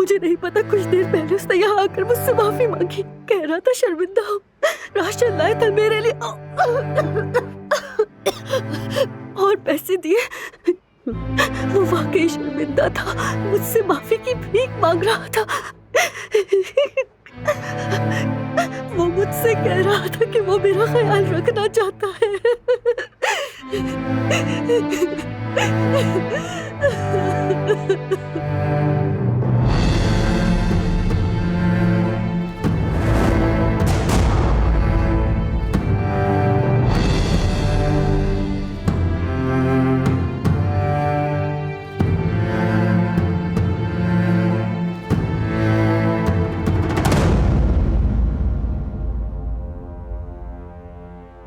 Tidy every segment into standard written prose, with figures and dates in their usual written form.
मुझे नहीं पता, कुछ देर पहले उसने यहाँ आकर मुझसे माफी मांगी। कह रहा था शर्मिंदा हूँ, राशन लाया था मेरे लिए और पैसे दिए। वो वाकई शर्मिंदा था, मुझसे माफी की भीख मांग रहा था। वो मुझसे कह रहा था कि वो मेरा ख्याल रखना चाहता है।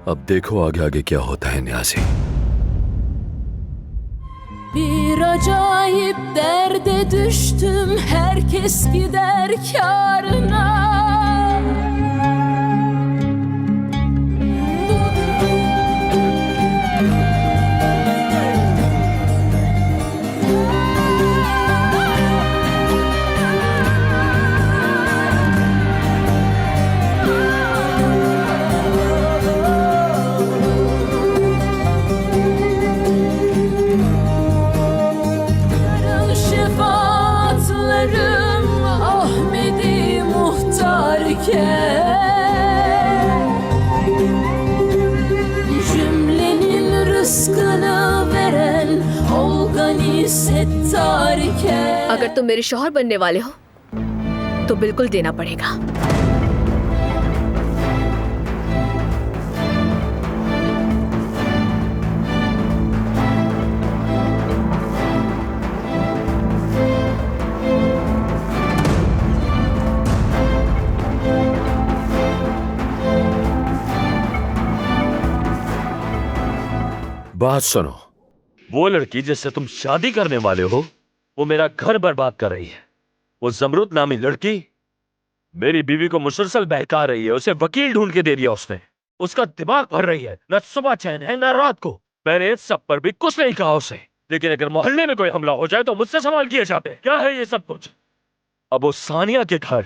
अब देखो आगे आगे क्या होता है न्यासी। Bir acayip derde düştüm, herkes gider kârına. Cümlenin rızkını veren Olgani Settarike. अगर तुम मेरे शौहर बनने वाले हो तो बिल्कुल देना पड़ेगा। बात सुनो, वो लड़की जिससे तुम शादी करने वाले हो वो मेरा घर बर्बाद कर रही है। वो जमरुद नामी लड़की मेरी बीवी को मुसलसल बहका रही है। उसे वकील ढूंढ के दे दिया उसने। उसका दिमाग भर रही है, न सुबह चैन है न रात को। मैंने सब पर भी कुछ नहीं कहा उसे, लेकिन अगर मोहल्ले में कोई हमला हो जाए तो मुझसे सवाल किए जाते हैं। क्या है ये सब कुछ? अब वो सानिया के घर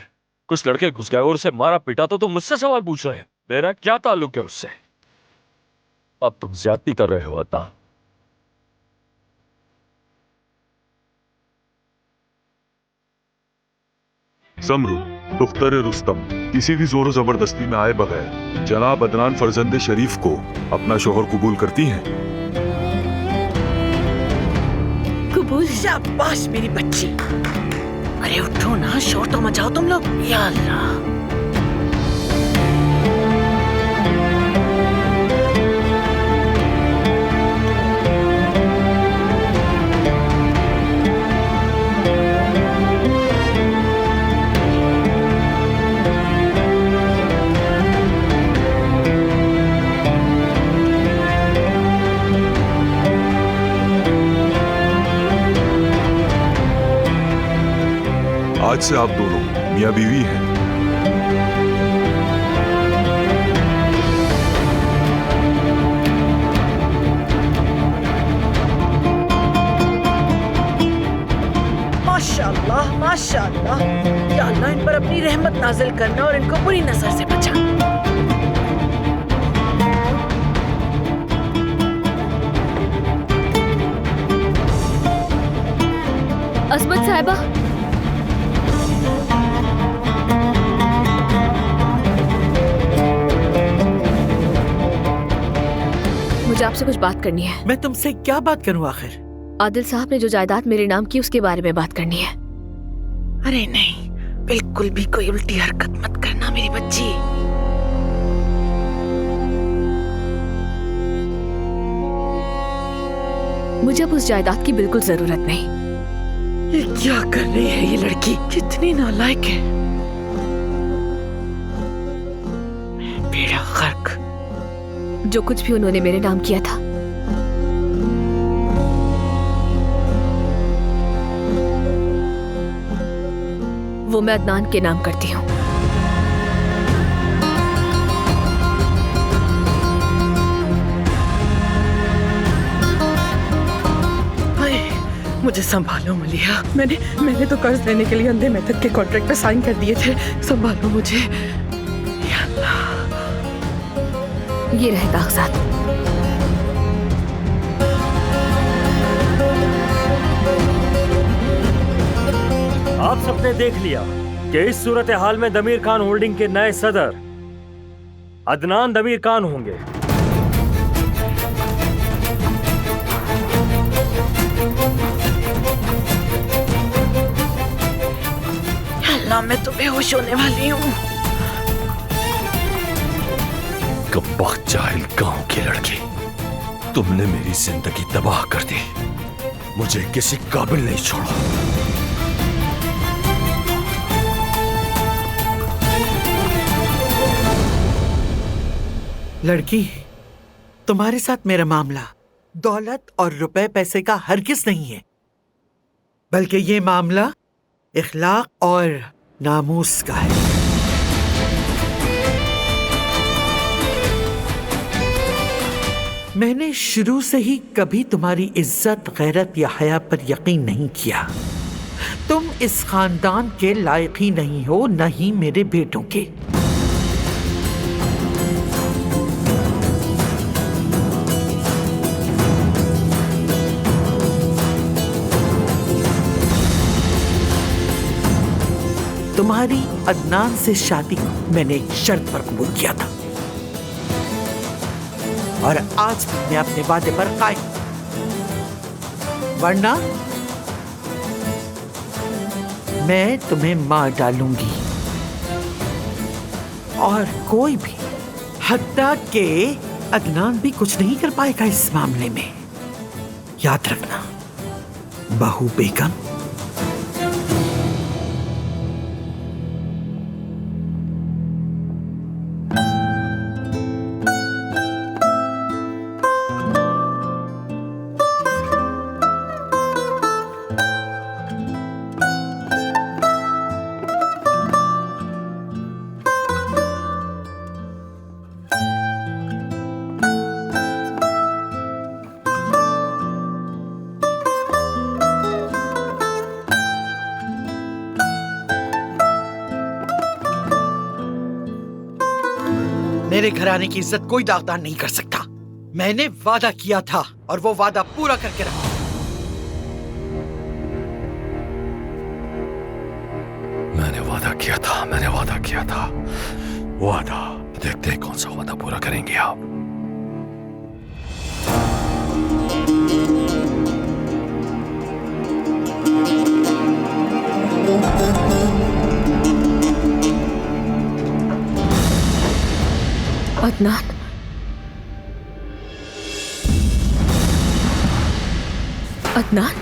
कुछ लड़के घुस गए और उसे मारा पीटा तो तुम मुझसे सवाल पूछ रहे हैं। मेरा क्या ताल्लुक है उससे? अब तुम ज्यादती कर रहे हो अता। जमरू दुख्तर रुस्तम किसी भी जोर जबरदस्ती में आए बगैर जनाब अदनान फरजंद शरीफ को अपना शोहर कबूल करती हैं। कबूल? शाबाश मेरी बच्ची। अरे उठो ना, शोर तो मचाओ तुम लोग। या अल्लाह। आज से आप दोनों मियां बीवी हैं। माशाअल्लाह माशाअल्लाह। या अल्लाह इन पर अपनी रहमत नाजिल करना और इनको बुरी नजर से बचा। अस्मत साहिबा, मुझे आपसे कुछ बात करनी है। मैं तुमसे क्या बात करूं आखिर? आदिल साहब ने जो जायदाद मेरे नाम की उसके बारे में बात करनी है। अरे नहीं, बिल्कुल भी कोई उल्टी हरकत मत करना मेरी बच्ची। मुझे अब उस जायदाद की बिल्कुल जरूरत नहीं। ये क्या कर रही है ये लड़की? कितनी नालायक है। बेड़ा गर्क। जो कुछ भी उन्होंने मेरे नाम किया था वो मैं अदनान के नाम करती हूँ। मुझे संभालो मलिया। मैंने तो कर्ज लेने के लिए अंधे मेथड के कॉन्ट्रैक्ट पे साइन कर दिए थे। संभालो मुझे या अल्लाह। ये रहे कागजात। आप सबने देख लिया कि इस सूरत हाल में दमीर खान होल्डिंग के नए सदर अदनान दमीर खान होंगे। अल्लाह, मैं तो बेहोश होने वाली हूँ। कब्बाख जाहिल गांव की लड़की, तुमने मेरी जिंदगी तबाह कर दी। मुझे किसी काबिल नहीं छोड़ा। लड़की, तुम्हारे साथ मेरा मामला दौलत और रुपए पैसे का हरगिज नहीं है, बल्कि ये मामला इखलाक और नामूस का है। मैंने शुरू से ही कभी तुम्हारी इज्जत, गैरत या हया पर यकीन नहीं किया। तुम इस खानदान के लायक ही नहीं हो, न ही मेरे बेटों के। तुम्हारी अदनान से शादी को मैंने एक शर्त पर कबूल किया था और आज भी मैं अपने वादे पर कायम, वरना मैं तुम्हें मार डालूंगी और कोई भी, हत्ता के अदनान भी कुछ नहीं कर पाएगा इस मामले में। याद रखना बहू बेगम। मेरे घराने की इज्जत कोई दागदार नहीं कर सकता। मैंने वादा किया था और वो वादा पूरा करके रखा। मैंने वादा किया था। वादा, देखते हैं कौन सा वादा पूरा करेंगे आप। अदनान, अदनान,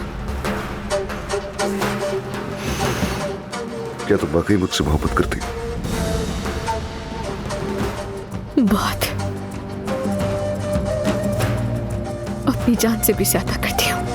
क्या तुम वाकई मुझसे मोहब्बत करती? बहुत, अपनी जान से भी ज्यादा करती हूँ।